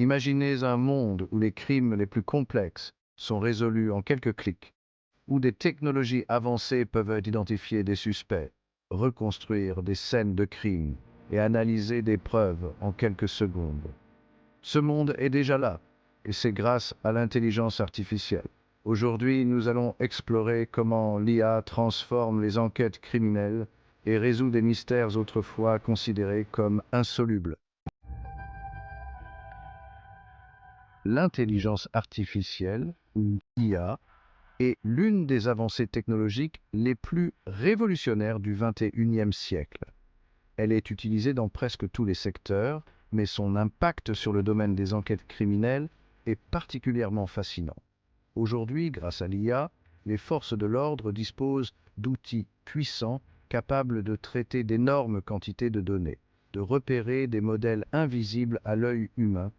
Imaginez un monde où les crimes les plus complexes sont résolus en quelques clics, où des technologies avancées peuvent identifier des suspects, reconstruire des scènes de crime et analyser des preuves en quelques secondes. Ce monde est déjà là, et c'est grâce à l'intelligence artificielle. Aujourd'hui, nous allons explorer comment l'IA transforme les enquêtes criminelles et résout des mystères autrefois considérés comme insolubles. L'intelligence artificielle, ou IA, est l'une des avancées technologiques les plus révolutionnaires du XXIe siècle. Elle est utilisée dans presque tous les secteurs, mais son impact sur le domaine des enquêtes criminelles est particulièrement fascinant. Aujourd'hui, grâce à l'IA, les forces de l'ordre disposent d'outils puissants capables de traiter d'énormes quantités de données, de repérer des modèles invisibles à l'œil humain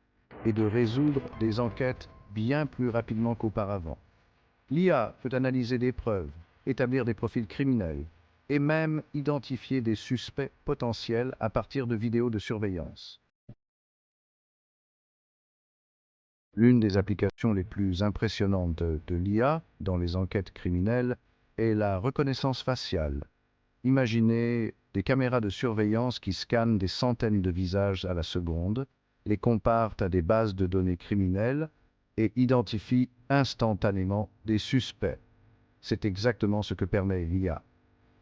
et de résoudre des enquêtes bien plus rapidement qu'auparavant. L'IA peut analyser des preuves, établir des profils criminels et même identifier des suspects potentiels à partir de vidéos de surveillance. L'une des applications les plus impressionnantes de l'IA dans les enquêtes criminelles est la reconnaissance faciale. Imaginez des caméras de surveillance qui scannent des centaines de visages à la seconde, les comparent à des bases de données criminelles et identifient instantanément des suspects. C'est exactement ce que permet l'IA.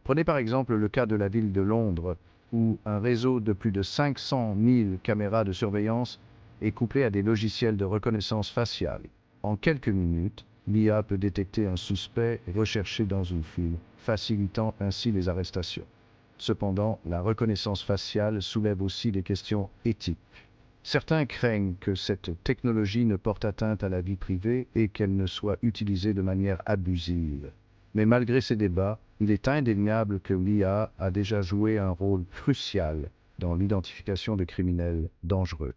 Prenez par exemple le cas de la ville de Londres, où un réseau de plus de 500 000 caméras de surveillance est couplé à des logiciels de reconnaissance faciale. En quelques minutes, l'IA peut détecter un suspect recherché dans une file, facilitant ainsi les arrestations. Cependant, la reconnaissance faciale soulève aussi des questions éthiques. Certains craignent que cette technologie ne porte atteinte à la vie privée et qu'elle ne soit utilisée de manière abusive. Mais malgré ces débats, il est indéniable que l'IA a déjà joué un rôle crucial dans l'identification de criminels dangereux.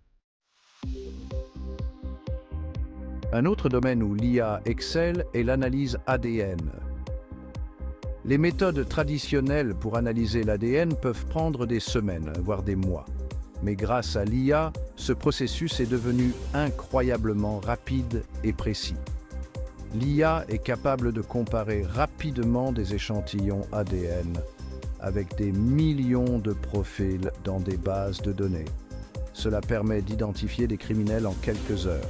Un autre domaine où l'IA excelle est l'analyse ADN. Les méthodes traditionnelles pour analyser l'ADN peuvent prendre des semaines, voire des mois. Mais grâce à l'IA, ce processus est devenu incroyablement rapide et précis. L'IA est capable de comparer rapidement des échantillons ADN avec des millions de profils dans des bases de données. Cela permet d'identifier des criminels en quelques heures.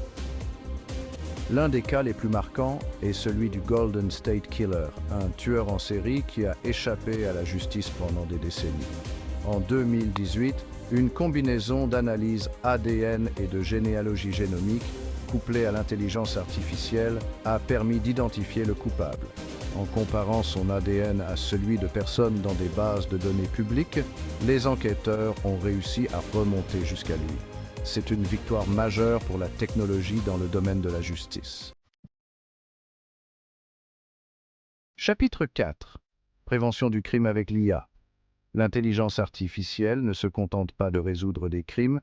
L'un des cas les plus marquants est celui du Golden State Killer, un tueur en série qui a échappé à la justice pendant des décennies. En 2018, une combinaison d'analyse ADN et de généalogie génomique, couplée à l'intelligence artificielle, a permis d'identifier le coupable. En comparant son ADN à celui de personnes dans des bases de données publiques, les enquêteurs ont réussi à remonter jusqu'à lui. C'est une victoire majeure pour la technologie dans le domaine de la justice. Chapitre 4. Prévention du crime avec l'IA. L'intelligence artificielle ne se contente pas de résoudre des crimes,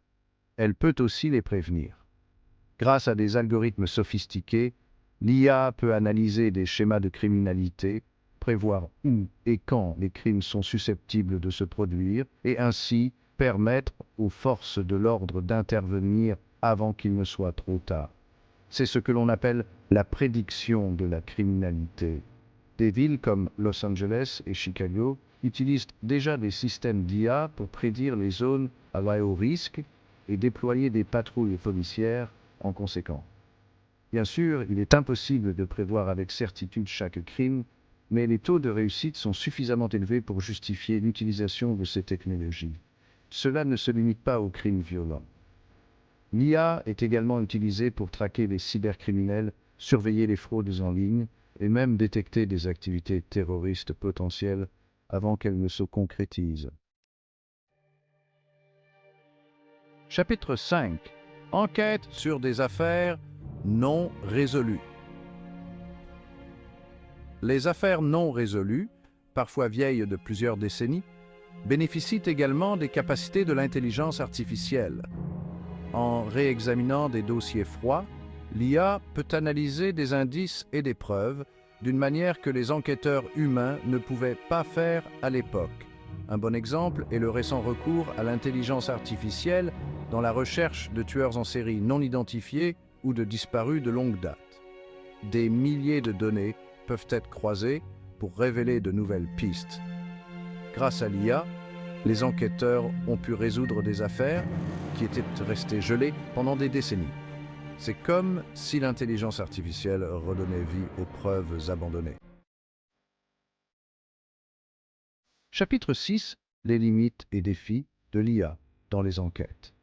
elle peut aussi les prévenir. Grâce à des algorithmes sophistiqués, l'IA peut analyser des schémas de criminalité, prévoir où et quand les crimes sont susceptibles de se produire et ainsi permettre aux forces de l'ordre d'intervenir avant qu'il ne soit trop tard. C'est ce que l'on appelle la prédiction de la criminalité. Des villes comme Los Angeles et Chicago utilisent déjà des systèmes d'IA pour prédire les zones à haut risque et déployer des patrouilles policières en conséquence. Bien sûr, il est impossible de prévoir avec certitude chaque crime, mais les taux de réussite sont suffisamment élevés pour justifier l'utilisation de ces technologies. Cela ne se limite pas aux crimes violents. L'IA est également utilisée pour traquer les cybercriminels, surveiller les fraudes en ligne et même détecter des activités terroristes potentielles avant qu'elles ne se concrétisent. Chapitre 5. Enquête sur des affaires non résolues. Les affaires non résolues, parfois vieilles de plusieurs décennies, bénéficient également des capacités de l'intelligence artificielle. En réexaminant des dossiers froids, l'IA peut analyser des indices et des preuves d'une manière que les enquêteurs humains ne pouvaient pas faire à l'époque. Un bon exemple est le récent recours à l'intelligence artificielle dans la recherche de tueurs en série non identifiés ou de disparus de longue date. Des milliers de données peuvent être croisées pour révéler de nouvelles pistes. Grâce à l'IA, les enquêteurs ont pu résoudre des affaires qui étaient restées gelées pendant des décennies. C'est comme si l'intelligence artificielle redonnait vie aux preuves abandonnées. Chapitre 6. Les limites et défis de l'IA dans les enquêtes.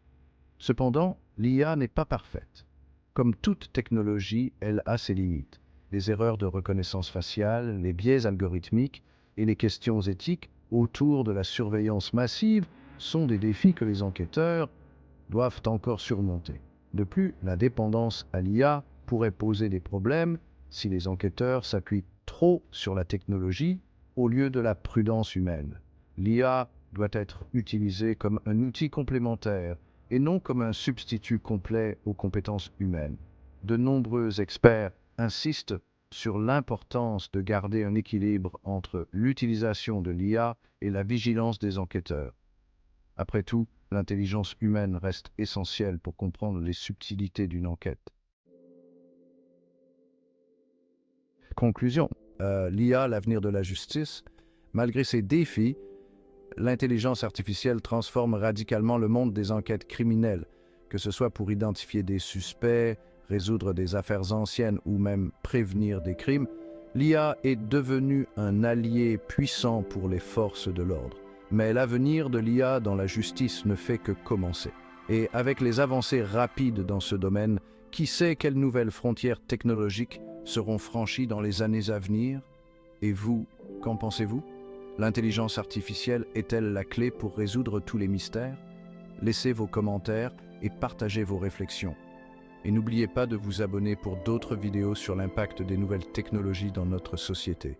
Cependant, l'IA n'est pas parfaite. Comme toute technologie, elle a ses limites. Les erreurs de reconnaissance faciale, les biais algorithmiques et les questions éthiques autour de la surveillance massive sont des défis que les enquêteurs doivent encore surmonter. De plus, la dépendance à l'IA pourrait poser des problèmes si les enquêteurs s'appuient trop sur la technologie au lieu de la prudence humaine. L'IA doit être utilisée comme un outil complémentaire et non comme un substitut complet aux compétences humaines. De nombreux experts insistent sur l'importance de garder un équilibre entre l'utilisation de l'IA et la vigilance des enquêteurs. Après tout, l'intelligence humaine reste essentielle pour comprendre les subtilités d'une enquête. Conclusion. L'IA, l'avenir de la justice. Malgré ces défis, l'intelligence artificielle transforme radicalement le monde des enquêtes criminelles, que ce soit pour identifier des suspects, résoudre des affaires anciennes ou même prévenir des crimes. L'IA est devenue un allié puissant pour les forces de l'ordre. Mais l'avenir de l'IA dans la justice ne fait que commencer. Et avec les avancées rapides dans ce domaine, qui sait quelles nouvelles frontières technologiques seront franchies dans les années à venir? Et vous, qu'en pensez-vous? L'intelligence artificielle est-elle la clé pour résoudre tous les mystères? Laissez vos commentaires et partagez vos réflexions. Et n'oubliez pas de vous abonner pour d'autres vidéos sur l'impact des nouvelles technologies dans notre société.